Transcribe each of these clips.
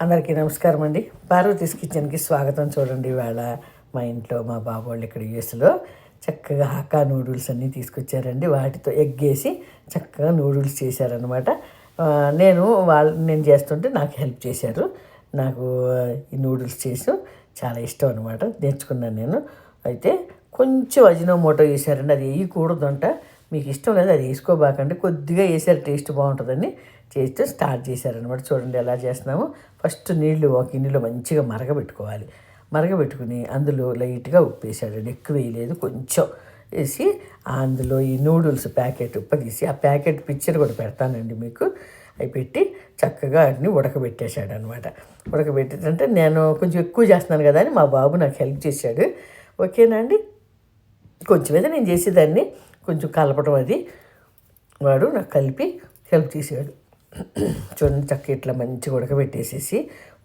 అందరికీ నమస్కారం అండి. పార్వతీస్ కిచెన్కి స్వాగతం. చూడండి, ఇవాళ మా ఇంట్లో మా బాబు వాళ్ళు ఇక్కడ యూఎస్లో చక్కగా హక్కా నూడిల్స్ అన్నీ తీసుకొచ్చారండి. వాటితో ఎగ్ వేసి చక్కగా నూడిల్స్ చేశారనమాట. నేను చేస్తుంటే నాకు హెల్ప్ చేశారు. నాకు ఈ నూడిల్స్ చేసి చాలా ఇష్టం అనమాట. నేర్చుకున్నాను నేను. అయితే కొంచెం అజినోమోటో వేసారండి. అది వేయకూడదంట. మీకు ఇష్టం లేదు అది వేసుకోబాకండి, కొద్దిగా వేసారు, టేస్ట్ బాగుంటుందని చేస్తే స్టార్ట్ చేశారనమాట. చూడండి ఎలా చేస్తున్నాము. ఫస్ట్ నీళ్ళు ఒక గిన్నెలో మంచిగా మరగబెట్టుకోవాలి. మరగబెట్టుకుని అందులో లైట్గా ఉప్పు వేసాడండి, ఎక్కువ వేయలేదు, కొంచెం వేసి అందులో ఈ నూడిల్స్ ప్యాకెట్ ఉప్పదీసి ఆ ప్యాకెట్ పిక్చర్ కూడా పెడతానండి మీకు. అవి పెట్టి చక్కగా వాటిని ఉడకబెట్టేశాడు అనమాట. ఉడకబెట్టేటంటే నేను కొంచెం ఎక్కువ చేస్తున్నాను కదా అని మా బాబు నాకు హెల్ప్ చేశాడు. ఓకేనా అండి. కొంచెం అయితే నేను చేసేదాన్ని, కొంచెం కలపడం అది వాడు నాకు కలిపి హెల్ప్ చేసాడు. చూడండి, చక్క ఇట్లా మంచిగా ఉడకబెట్టేసేసి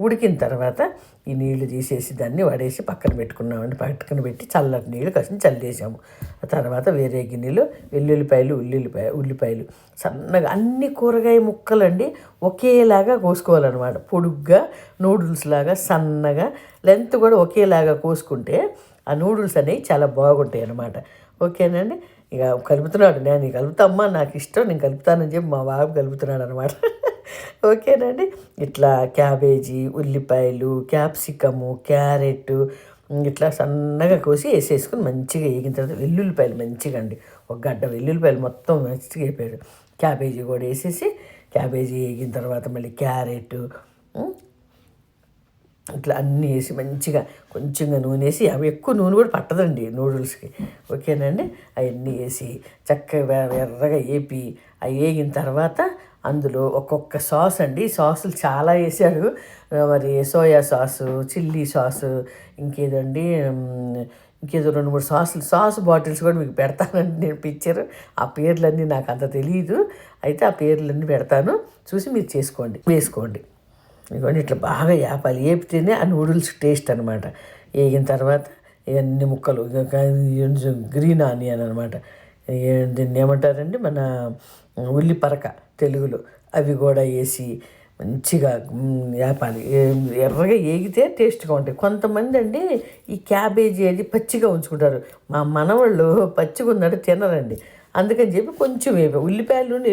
ఉడికిన తర్వాత ఈ నీళ్లు తీసేసి దాన్ని వడేసి పక్కన పెట్టుకున్నామండి. పక్కన పెట్టి చల్లటి నీళ్ళు కాసిన చల్లేసాము. ఆ తర్వాత వేరే గిన్నెలో ఉల్లిపాయలు సన్నగా అన్ని కూరగాయ ముక్కలండి ఒకేలాగా కోసుకోవాలన్నమాట. పొడుగ్గా నూడిల్స్ లాగా సన్నగా లెంత్ కూడా ఒకేలాగా కోసుకుంటే ఆ నూడిల్స్ అనేవి చాలా బాగుంటాయి అన్నమాట. ఓకేనండి. ఇక కలుపుతున్నాడు. నేను కలుపుతామ్మా, నాకు ఇష్టం, నేను కలుపుతానని చెప్పి మా బాబు కలుపుతున్నాడు అనమాట. ఓకేనండి. ఇట్లా క్యాబేజీ, ఉల్లిపాయలు, క్యాప్సికము, క్యారెట్ ఇట్లా సన్నగా కోసి వేసేసుకుని మంచిగా వేగిన తర్వాత వెల్లుల్లిపాయలు మంచిగా అండి, ఒక గడ్డ వెల్లుల్లిపాయలు మొత్తం మంచిగా వేపాడు. క్యాబేజీ కూడా వేసేసి క్యాబేజీ వేగిన తర్వాత మళ్ళీ క్యారెట్ ఇట్లా అన్నీ వేసి మంచిగా కొంచెంగా నూనె వేసి, అవి ఎక్కువ నూనె కూడా పట్టదండి నూడిల్స్కి. ఓకేనండి. అవన్నీ వేసి చక్కగా ఎర్రగా వేపి అవి వేగిన తర్వాత అందులో ఒక్కొక్క సాస్ అండి, సాసులు చాలా వేసాడు. మరి సోయా సాసు, చిల్లీ సాసు, ఇంకేదండి ఇంకేదో 2-3 సాస్ బాటిల్స్ కూడా మీకు పెడతానండి నేను పిక్చర్. ఆ పేర్లన్నీ నాకు అంత తెలియదు, అయితే ఆ పేర్లన్నీ పెడతాను, చూసి మీరు వేసుకోండి. ఇవన్నీ ఇట్లా బాగా వేపాలి. వేపితేనే ఆ నూడిల్స్ టేస్ట్ అనమాట. వేగిన తర్వాత ఇవన్నీ ముక్కలు గ్రీన్ ఆనియన్ అనమాట, దీన్ని ఏమంటారండి, మన ఉల్లిపరక తెలుగులో, అవి కూడా వేసి మంచిగా వేపాలి. ఎర్రగా వేగితే టేస్ట్గా ఉంటాయి. కొంతమంది అండి ఈ క్యాబేజీ అది పచ్చిగా ఉంచుకుంటారు. మా మనవాళ్ళు పచ్చిగా ఉన్నట్టు తినరండి. అందుకని చెప్పి కొంచెం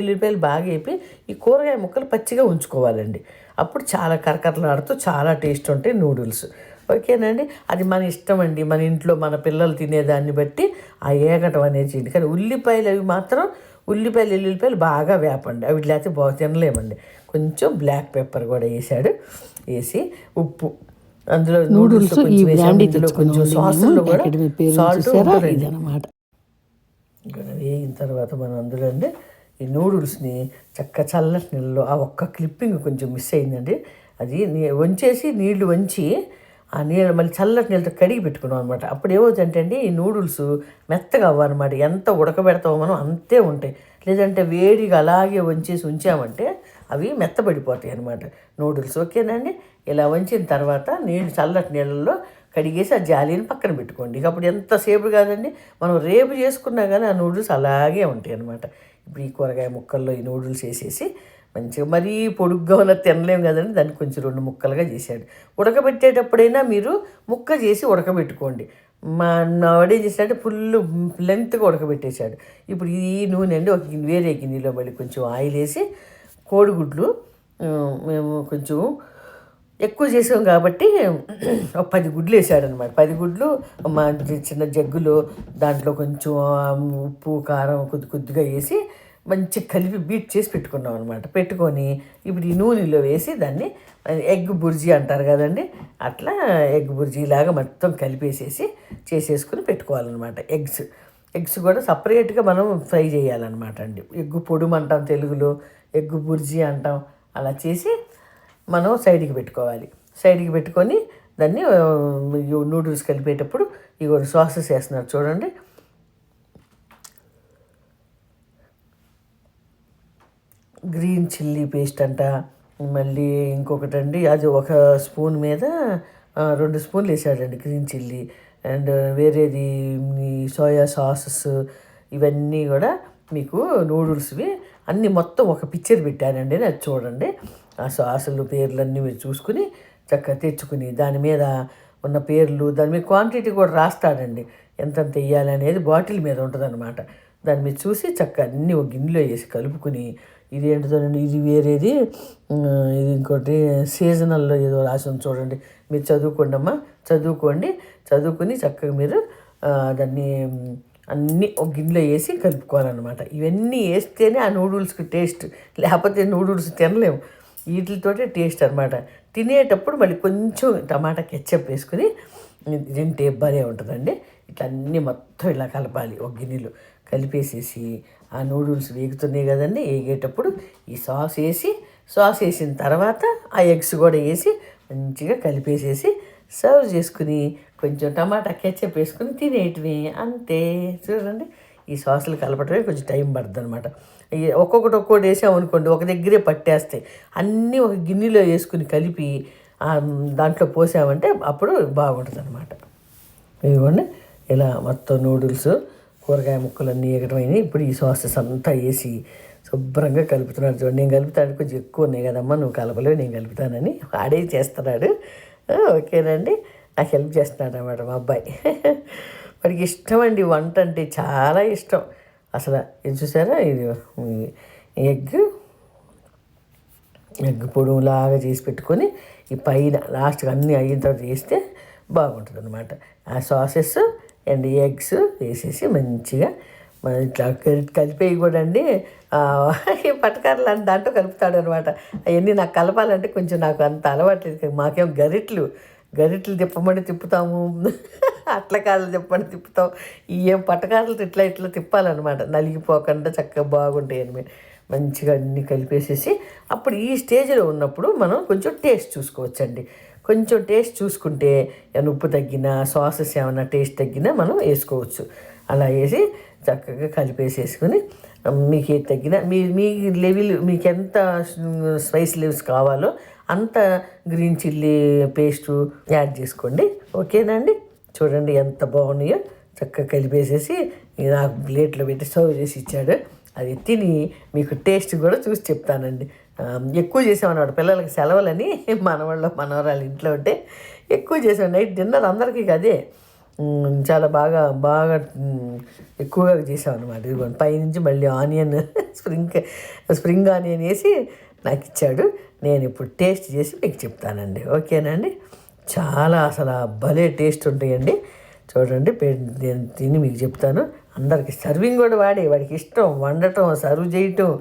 ఎల్లిపాయలు బాగా వేపి ఈ కూరగాయ ముక్కలు పచ్చిగా ఉంచుకోవాలండి. అప్పుడు చాలా కరకరలాడుతూ చాలా టేస్ట్ ఉంటాయి నూడిల్స్. ఓకేనండి. అది మన ఇష్టం అండి, మన ఇంట్లో మన పిల్లలు తినేదాన్ని బట్టి ఆ ఏగటం అనేది చేయండి. కానీ ఎల్లుల్లిపాయలు బాగా వేపండి, అవి లేకపోతే బాగా తినలేమండి. కొంచెం బ్లాక్ పెప్పర్ కూడా వేసాడు. వేసి ఉప్పు అందులో నూడిల్స్ కొంచెం వేసాము. ఇందులో కొంచెం సాసుల్లో కూడా సాల్ట్ ఉంటుందండి అన్నమాట. ఇక్కడ వేగిన తర్వాత మనం అందులో అండి ఈ నూడిల్స్ని చల్లటి నీళ్ళలో, ఆ ఒక్క క్లిప్పింగ్ కొంచెం మిస్ అయిందండి. అది వంచేసి నీళ్లు వంచి ఆ నీళ్ళు మళ్ళీ చల్లటి నీళ్ళతో కడిగి పెట్టుకున్నాం అనమాట. అప్పుడు ఏమవుతుందంటే అండి ఈ నూడిల్స్ మెత్తగా అవ్వనమాట. ఎంత ఉడకబెడతామో మనం అంతే ఉంటాయి. లేదంటే వేడిగా అలాగే వంచేసి ఉంచామంటే అవి మెత్తబడిపోతాయి అనమాట నూడిల్స్. ఓకేనండి. ఇలా వంచిన తర్వాత చల్లటి నీళ్ళల్లో కడిగేసి ఆ జాలీని పక్కన పెట్టుకోండి. ఇక అప్పుడు ఎంతసేపు కాదండి, మనం రేపు చేసుకున్నా కానీ ఆ నూడిల్స్ అలాగే ఉంటాయి అనమాట. ఇప్పుడు ఈ కూరగాయ ముక్కల్లో ఈ నూడిల్స్ వేసేసి మంచిగా, మరీ పొడుగ్గా ఉన్న తినలేము కదండి, దాన్ని కొంచెం 2 ముక్కలుగా చేశాడు. ఉడకబెట్టేటప్పుడైనా మీరు ముక్క చేసి ఉడకబెట్టుకోండి. వాడు ఏం చేశాడంటే ఫుల్ లెంత్గా ఉడకబెట్టేశాడు. ఇప్పుడు ఈ నూనె అండి ఒక వేరే గిన్నెలో మళ్ళీ కొంచెం ఆయిల్ వేసి కోడిగుడ్లు మేము కొంచెం ఎక్కువ చేసాం కాబట్టి ఒక 10 గుడ్లు వేసాడనమాట. 10 గుడ్లు మా చిన్న జగ్గులో దాంట్లో కొంచెం ఉప్పు కారం కొద్దిగా వేసి మంచిగా కలిపి బీట్ చేసి పెట్టుకున్నాం అనమాట. పెట్టుకొని ఇప్పుడు ఈ నూనెలో వేసి దాన్ని ఎగ్ బుర్జీ అంటారు కదండి, అట్లా ఎగ్ బుర్జీలాగా మొత్తం చేసేసుకుని పెట్టుకోవాలన్నమాట. ఎగ్స్ కూడా సపరేట్గా మనం ఫ్రై చేయాలన్నమాట అండి. ఎగ్గు పొడుము అంటాం తెలుగులో, ఎగ్గు బుర్జీ అంటాం. అలా చేసి మనం సైడ్కి పెట్టుకొని దాన్ని నూడిల్స్ కలిపేటప్పుడు ఇవి సాసెస్ వేస్తున్నారు చూడండి. గ్రీన్ చిల్లీ పేస్ట్ అంట, మళ్ళీ ఇంకొకటి అండి అది 1 స్పూన్ మీద 2 స్పూన్లు వేసాడండి గ్రీన్ చిల్లీ. అండ్ వేరేది ఈ సోయా సాసెస్, ఇవన్నీ కూడా మీకు నూడిల్స్వి అన్నీ మొత్తం ఒక పిక్చర్ పెట్టానండి, అది చూడండి. ఆ సాసులు పేర్లన్నీ మీరు చూసుకుని చక్కగా తెచ్చుకుని దాని మీద ఉన్న పేర్లు దాని మీద క్వాంటిటీ కూడా రాస్తాడండి, ఎంతెంత వేయాలి అనేది బాటిల్ మీద ఉంటుందన్నమాట. దాని మీద చూసి చక్కగా అన్నీ ఒక గిన్నెలో వేసి కలుపుకుని, ఇది ఏంటిదోనండి, ఇది వేరేది, ఇది ఇంకోటి సీజనల్లో ఏదో రాసి ఉంది చూడండి, మీరు చదువుకోండి అమ్మా, చదువుకుని చక్కగా మీరు దాన్ని అన్నీ ఒక గిన్నెలో వేసి కలుపుకోవాలన్నమాట. ఇవన్నీ వేస్తేనే ఆ నూడిల్స్కి టేస్ట్, లేకపోతే నూడిల్స్ తినలేము. వీటితోటే టేస్ట్ అనమాట. తినేటప్పుడు మళ్ళీ కొంచెం టమాటా కెచ్చప్ వేసుకుని తింటే భలే ఉంటుందండి. ఇట్లా అన్నీ మొత్తం ఇలా కలపాలి ఒక గిన్నెలో. కలిపేసేసి ఆ నూడిల్స్ వేగుతున్నాయి కదండి, వేగేటప్పుడు ఈ సాస్ వేసిన తర్వాత ఆ ఎగ్స్ కూడా వేసి మంచిగా కలిపేసేసి సర్వ్ చేసుకుని కొంచెం టమాటా కెచ్చప్ వేసుకుని తినేటివి అంతే. చూడండి, ఈ సాసులు కలపటమే కొంచెం టైం పడుతుంది అనమాట. ఒక్కొక్కటి వేసామనుకోండి ఒక దగ్గరే పట్టేస్తాయి. అన్నీ ఒక గిన్నెలో వేసుకుని కలిపి దాంట్లో పోసామంటే అప్పుడు బాగుంటుంది అనమాట. ఇదిగోండి, ఇలా మొత్తం నూడిల్స్ కూరగాయ ముక్కలన్నీ ఎగటమైనాయి. ఇప్పుడు ఈ సాసెస్ అంతా వేసి శుభ్రంగా కలుపుతున్నాడు. చూడండి, నేను కలుపుతాను, కొంచెం ఎక్కువ ఉన్నాయి కదమ్మా, నువ్వు కలపలేవు, నేను కలుపుతానని ఆడే చేస్తున్నాడు. ఓకేనండి, నాకు హెల్ప్ చేస్తున్నాడు అన్నమాట మా అబ్బాయి. వాడికి ఇష్టం అండి వంట అంటే, చాలా ఇష్టం అసలు. ఇది చూసారా, ఇది ఎగ్ పొడుగులాగా చేసి పెట్టుకొని ఈ పైన లాస్ట్గా అన్నీ అయిన తర్వాత వేస్తే బాగుంటుంది అనమాట. ఆ సాసెస్ అండ్ ఎగ్స్ వేసేసి మంచిగా ఇట్లా కలిపేవి కూడా అండి పటకారలు అంటే దాంట్లో కలుపుతాడు అనమాట. అవన్నీ నాకు కలపాలంటే కొంచెం నాకు అంత అలవాట్లేదు. మాకేం గరిట్లు తిప్పమంటే తిప్పుతాము, అట్ల కాళ్ళు తిప్పమని తిప్పుతాం. ఏం పటకారలతో ఇట్లా తిప్పాలన్నమాట, నలిగిపోకుండా చక్కగా బాగుంటాయి అనమాట. మంచిగా అన్నీ కలిపేసేసి అప్పుడు ఈ స్టేజ్లో ఉన్నప్పుడు మనం కొంచెం టేస్ట్ చూసుకోవచ్చండి. కొంచెం టేస్ట్ చూసుకుంటే ఏమైనా ఉప్పు తగ్గినా, సాసెస్ ఏమైనా టేస్ట్ తగ్గినా మనం వేసుకోవచ్చు. అలా వేసి చక్కగా కలిపేసేసుకుని మీకు ఏది తగ్గినా మీ లెవెల్, మీకు ఎంత స్పైస్ లెవెల్స్ కావాలో అంత గ్రీన్ చిల్లీ పేస్టు యాడ్ చేసుకోండి. ఓకేనండి, చూడండి ఎంత బాగున్నాయో. చక్కగా కలిపేసేసి నాకు ప్లేట్లో పెట్టి సర్వ్ చేసి ఇచ్చాడు. అది తిని మీకు టేస్ట్ కూడా చూసి చెప్తానండి. ఎక్కువ చేసామన్నమాట, పిల్లలకి సెలవులని మనవరాలు ఇంట్లో ఉంటే ఎక్కువ చేసాం. నైట్ డిన్నర్ అందరికీ అదే చాలా బాగా ఎక్కువగా చేసామన్నమాట. ఇదిగోండి, పైనుంచి మళ్ళీ ఆనియన్ స్ప్రింగ్ ఆనియన్ వేసి నాకు ఇచ్చాడు. నేను ఇప్పుడు టేస్ట్ చేసి మీకు చెప్తానండి. ఓకేనండి, చాలా అసలు భలే టేస్ట్ ఉంటాయండి. చూడండి, నేను తిని మీకు చెప్తాను. అందరికి సర్వింగ్ కూడా వాడికి ఇష్టం, వండటం సర్వ్ చేయటం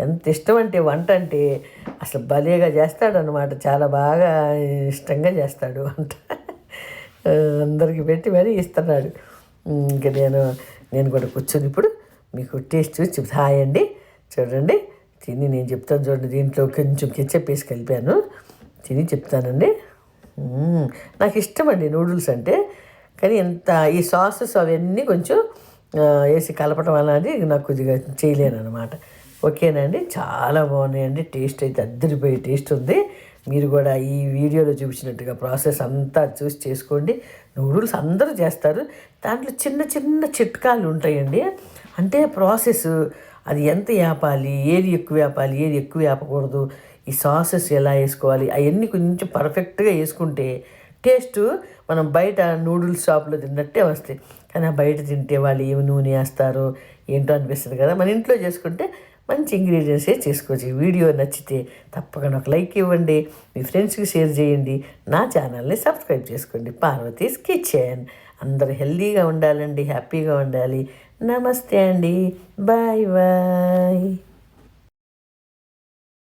ఎంత ఇష్టం అంటే, వంట అంటే అసలు భలేగా చేస్తాడనమాట. చాలా బాగా ఇష్టంగా చేస్తాడు వంట. అందరికి పెట్టి మరీ ఇస్తున్నాడు. ఇంకా నేను కూడా కూర్చొని ఇప్పుడు మీకు టేస్ట్ చూసి చెప్తా. హాయ్ అండి, చూడండి తిని నేను చెప్తాను. చూడండి, దీంట్లో కొంచెం కెచ్చప్ వేసి కలిపాను, తిని చెప్తానండి. నాకు ఇష్టం అండి నూడిల్స్ అంటే, కానీ ఎంత ఈ సాసెస్ అవన్నీ కొంచెం వేసి కలపడం అనేది నాకు కొద్దిగా చేయలేను అనమాట. ఓకేనండి, చాలా బాగున్నాయండి. టేస్ట్ అయితే అద్దరిపోయే టేస్ట్ ఉంది. మీరు కూడా ఈ వీడియోలో చూపించినట్టుగా ప్రాసెస్ అంతా చూసి చేసుకోండి. నూడిల్స్ అందరూ చేస్తారు, దాంట్లో చిన్న చిన్న చిట్కాలు ఉంటాయండి. అంటే ప్రాసెస్ అది ఎంత వేపాలి, ఏది ఎక్కువ వేపాలి, ఏది ఎక్కువ వేపకూడదు, ఈ సాసెస్ ఎలా వేసుకోవాలి, అవన్నీ కొంచెం పర్ఫెక్ట్గా వేసుకుంటే టేస్ట్ మనం బయట నూడిల్స్ షాప్లో తిన్నట్టే వస్తాయి. కానీ బయట తింటే వాళ్ళు ఏమి నూనె వేస్తారో ఏంటో అనిపిస్తుంది కదా. మన ఇంట్లో చేసుకుంటే మంచి ఇంగ్రీడియంట్సే చేసుకోవచ్చు. వీడియో నచ్చితే తప్పకుండా ఒక లైక్ ఇవ్వండి, మీ ఫ్రెండ్స్కి షేర్ చేయండి, నా ఛానల్ని సబ్స్క్రైబ్ చేసుకోండి. పార్వతీస్ కిచెన్. అందరూ హెల్దీగా ఉండాలండి, హ్యాపీగా ఉండాలి. నమస్తే అండి, బాయ్ బాయ్.